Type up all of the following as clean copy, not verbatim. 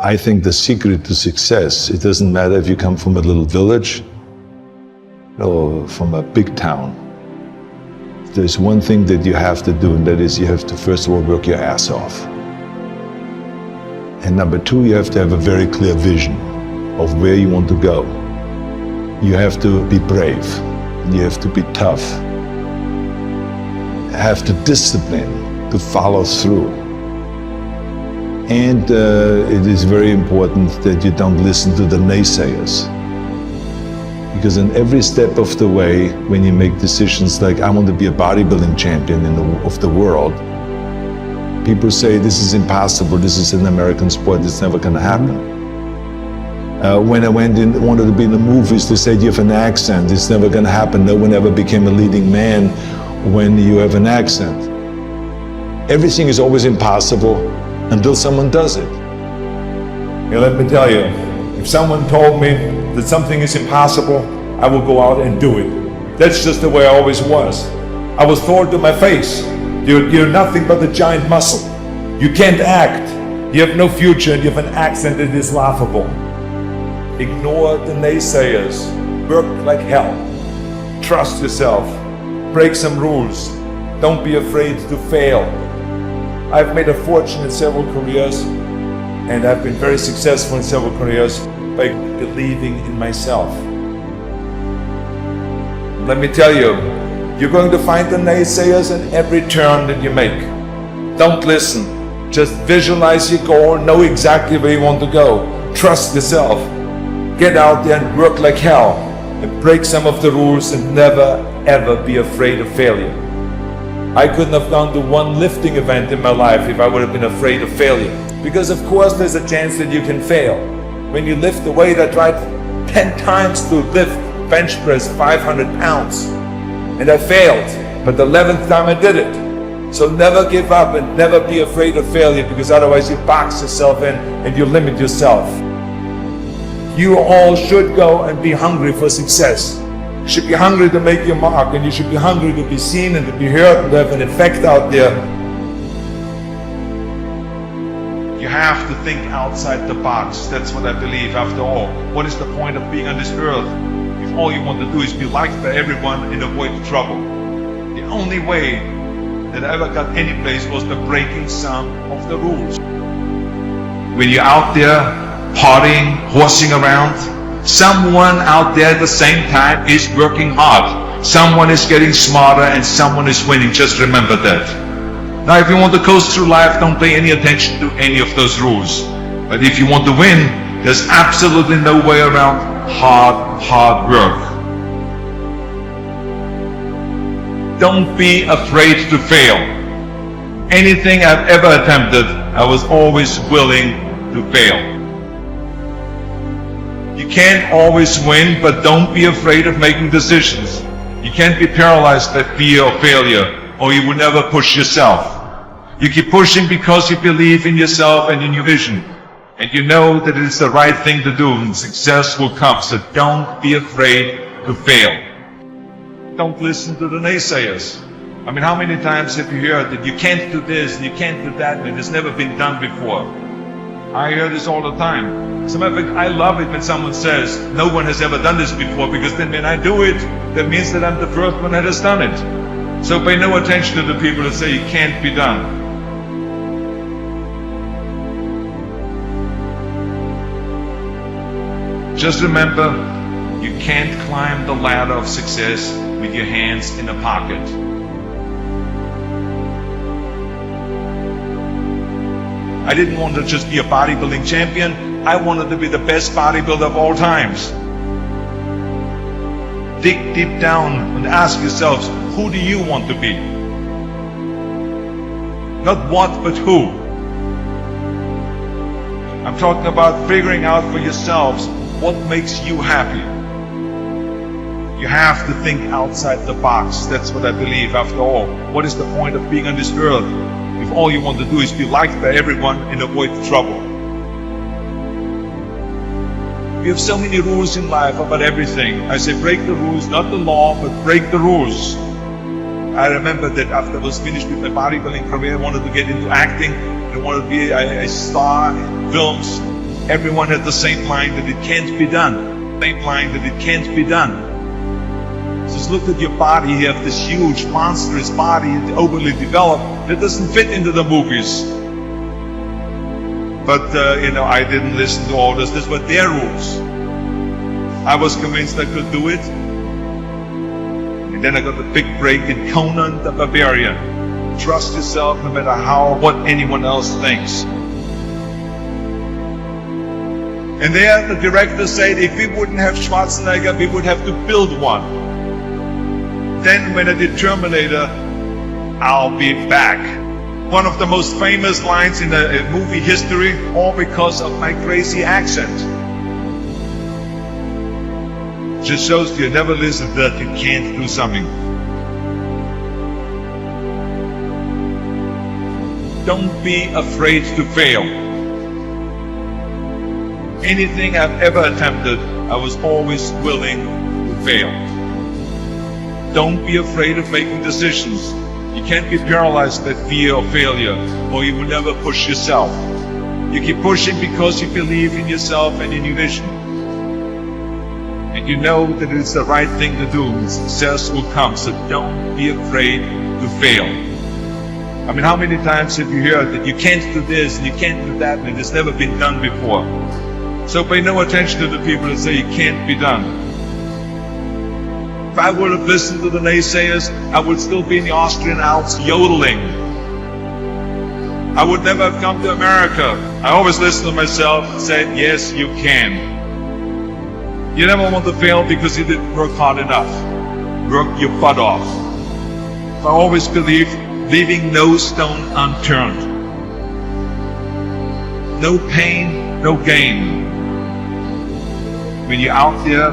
I think the secret to success, it doesn't matter if you come from a little village or from a big town. There's one thing that you have to do, and that is you have to first of all work your ass off. And number two, you have to have a very clear vision of where you want to go. You have to be brave, you have to be tough, have to discipline to follow through. And it is very important that you don't listen to the naysayers. Because in every step of the way, when you make decisions like, I want to be a bodybuilding champion of the world, people say, this is impossible, this is an American sport, it's never going to happen. When I wanted to be in the movies, they said, you have an accent, it's never going to happen. No one ever became a leading man when you have an accent. Everything is always impossible until someone does it. Yeah, let me tell you, if someone told me that something is impossible, I will go out and do it. That's just the way I always was. I was told to my face, you're nothing but a giant muscle. You can't act. You have no future and you have an accent that is laughable. Ignore the naysayers. Work like hell. Trust yourself. Break some rules. Don't be afraid to fail. I've made a fortune in several careers, and I've been very successful in several careers by believing in myself. Let me tell you, you're going to find the naysayers in every turn that you make. Don't listen. Just visualize your goal, know exactly where you want to go. Trust yourself. Get out there and work like hell, and break some of the rules, and never ever be afraid of failure. I couldn't have gone to one lifting event in my life if I would have been afraid of failure. Because of course there's a chance that you can fail. When you lift the weight, I tried 10 times to lift bench press 500 pounds. And I failed, but the 11th time I did it. So never give up and never be afraid of failure, because otherwise you box yourself in and you limit yourself. You all should go and be hungry for success. You should be hungry to make your mark, and you should be hungry to be seen and to be heard and to have an effect out there. You have to think outside the box. That's what I believe. After all, what is the point of being on this earth if all you want to do is be liked by everyone and avoid trouble? The only way that I ever got any place was by breaking some of the rules. When you're out there partying, horsing around, someone out there at the same time is working hard. Someone is getting smarter and someone is winning. Just remember that. Now, if you want to coast through life, don't pay any attention to any of those rules. But if you want to win, there's absolutely no way around hard work. Don't be afraid to fail. Anything I've ever attempted, I was always willing to fail. You can't always win, but don't be afraid of making decisions. You can't be paralyzed by fear of failure, or you will never push yourself. You keep pushing because you believe in yourself and in your vision. And you know that it is the right thing to do, and success will come. So don't be afraid to fail. Don't listen to the naysayers. I mean, how many times have you heard that you can't do this, and you can't do that, and it's never been done before? I hear this all the time. As a matter of fact, I love it when someone says, no one has ever done this before, because then when I do it, that means that I'm the first one that has done it. So pay no attention to the people that say it can't be done. Just remember, you can't climb the ladder of success with your hands in a pocket. I didn't want to just be a bodybuilding champion. I wanted to be the best bodybuilder of all times. Dig deep down and ask yourselves, who do you want to be? Not what, but who. I'm talking about figuring out for yourselves what makes you happy. You have to think outside the box. That's what I believe. After all, what is the point of being on this earth if all you want to do is be liked by everyone and avoid trouble? We have so many rules in life about everything. I say break the rules, not the law, but break the rules. I remember that after I was finished with my bodybuilding career, I wanted to get into acting. I wanted to be a star in films, everyone had the same mind that it can't be done. Same mind that it can't be done. Just look at your body. You have this huge, monstrous body, overly developed, that doesn't fit into the movies. But, I didn't listen to orders. These were their rules. I was convinced I could do it. And then I got the big break in Conan the Barbarian. Trust yourself no matter what anyone else thinks. And there the director said, if we wouldn't have Schwarzenegger, we would have to build one. Then when I did Terminator, I'll be back. One of the most famous lines in movie history, all because of my crazy accent. Just shows you never listen that you can't do something. Don't be afraid to fail. Anything I've ever attempted, I was always willing to fail. Don't be afraid of making decisions. You can't be paralyzed by fear of failure, or you will never push yourself. You keep pushing because you believe in yourself and in your vision. And you know that it's the right thing to do, and success will come, so don't be afraid to fail. I mean, how many times have you heard that you can't do this and you can't do that and it's never been done before? So pay no attention to the people that say it can't be done. If I would have listened to the naysayers, I would still be in the Austrian Alps yodeling. I would never have come to America. I always listened to myself and said, yes, you can. You never want to fail because you didn't work hard enough. Work your butt off. I always believed leaving no stone unturned. No pain, no gain. When you're out there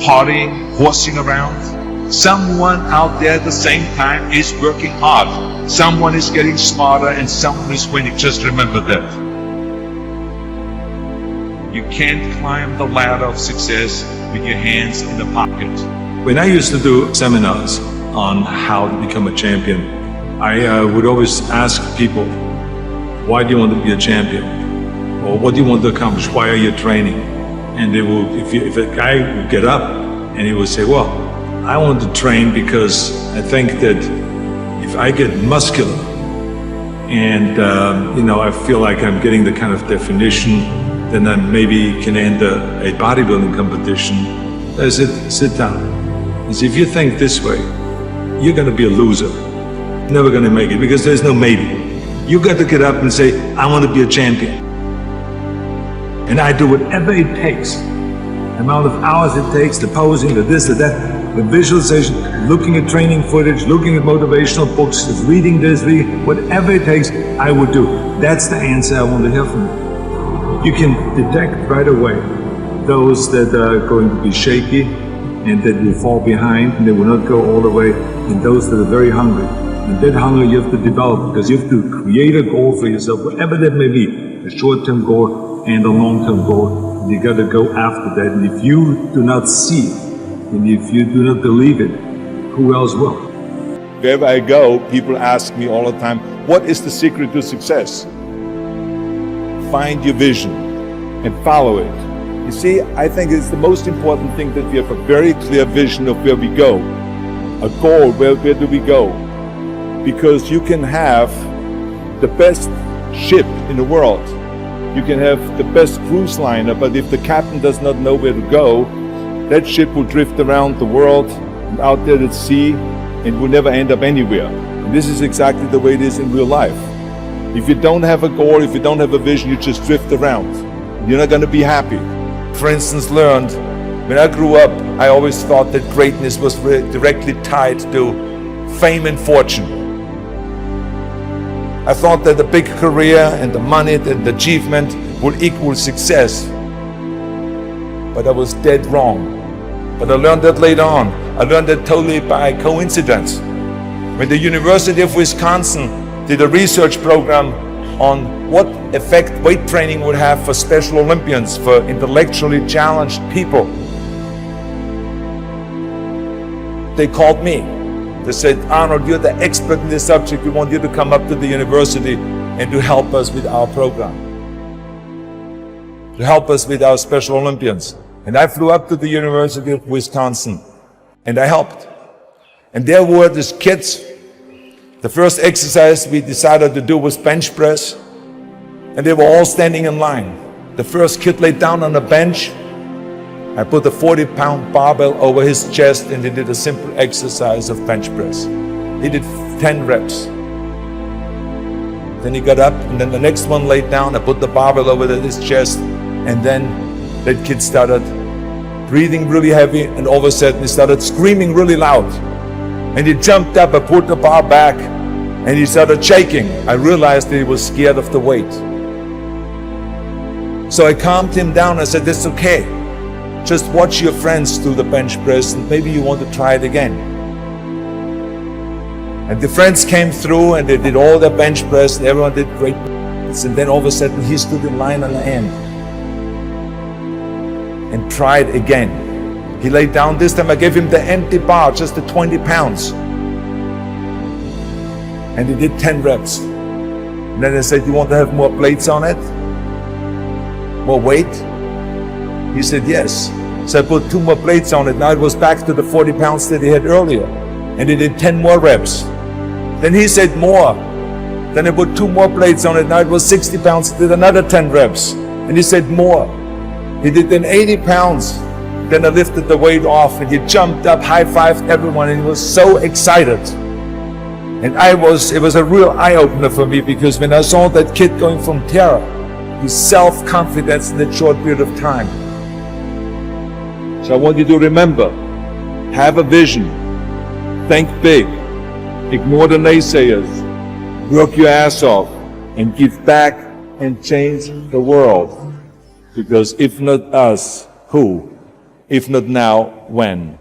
partying, horsing around, someone out there at the same time is working hard. Someone is getting smarter and someone is winning. Just remember that. You can't climb the ladder of success with your hands in the pocket. When I used to do seminars on how to become a champion, I would always ask people, why do you want to be a champion? Or what do you want to accomplish? Why are you training? And they will, if a guy would get up and he would say, well, I want to train because I think that if I get muscular and, I feel like I'm getting the kind of definition, then I maybe can enter a bodybuilding competition. I said, sit down. I said, if you think this way, you're going to be a loser. Never going to make it because there's no maybe. You got to get up and say, I want to be a champion. And I do whatever it takes. The amount of hours it takes, the posing, the this, the that, the visualization, looking at training footage, looking at motivational books, reading this, whatever it takes, I would do. That's the answer I want to hear from you. You can detect right away those that are going to be shaky and that will fall behind and they will not go all the way, and those that are very hungry. And that hunger you have to develop because you have to create a goal for yourself, whatever that may be, a short-term goal and a long-term goal. And you got to go after that. And if you do not see it, and if you do not believe it, who else will? Wherever I go, people ask me all the time, what is the secret to success? Find your vision and follow it. You see, I think it's the most important thing that we have a very clear vision of where we go. A goal, where do we go? Because you can have the best ship in the world. You can have the best cruise liner, but if the captain does not know where to go, that ship will drift around the world and out there at sea and will never end up anywhere. And this is exactly the way it is in real life. If you don't have a goal, if you don't have a vision, you just drift around. You're not going to be happy. For instance, learned, when I grew up, I always thought that greatness was directly tied to fame and fortune. I thought that the big career and the money and the achievement will equal success. But I was dead wrong. But I learned that later on. I learned that totally by coincidence. When the University of Wisconsin did a research program on what effect weight training would have for Special Olympians, for intellectually challenged people, they called me. They said, Arnold, you're the expert in this subject. We want you to come up to the university and to help us with our program. to help us with our Special Olympians. And I flew up to the University of Wisconsin and I helped. And there were these kids. The first exercise we decided to do was bench press. And they were all standing in line. The first kid laid down on a bench. I put a 40-pound barbell over his chest and he did a simple exercise of bench press. He did 10 reps. Then he got up and then the next one laid down. I put the barbell over his chest and then that kid started breathing really heavy and all of a sudden he started screaming really loud. And he jumped up, I put the bar back and he started shaking. I realized that he was scared of the weight. So I calmed him down. I said, "It's okay. Just watch your friends do the bench press and maybe you want to try it again." And the friends came through and they did all their bench press and everyone did great. And then all of a sudden he stood in line on the end and tried again. He laid down. This time I gave him the empty bar, just the 20 pounds. And he did 10 reps. And then I said, "You want to have more plates on it? More weight?" He said, "Yes." So I put 2 more plates on it. Now it was back to the 40 pounds that he had earlier. And he did 10 more reps. Then he said, "More." Then I put 2 more plates on it. Now it was 60 pounds. He did another 10 reps. And he said, "More." He did then 80 pounds. Then I lifted the weight off and he jumped up, high-fived everyone, and he was so excited. And it was a real eye-opener for me because when I saw that kid going from terror to self-confidence in that short period of time. So I want you to remember, have a vision, think big, ignore the naysayers, work your ass off, and give back and change the world. Because if not us, who? If not now, when?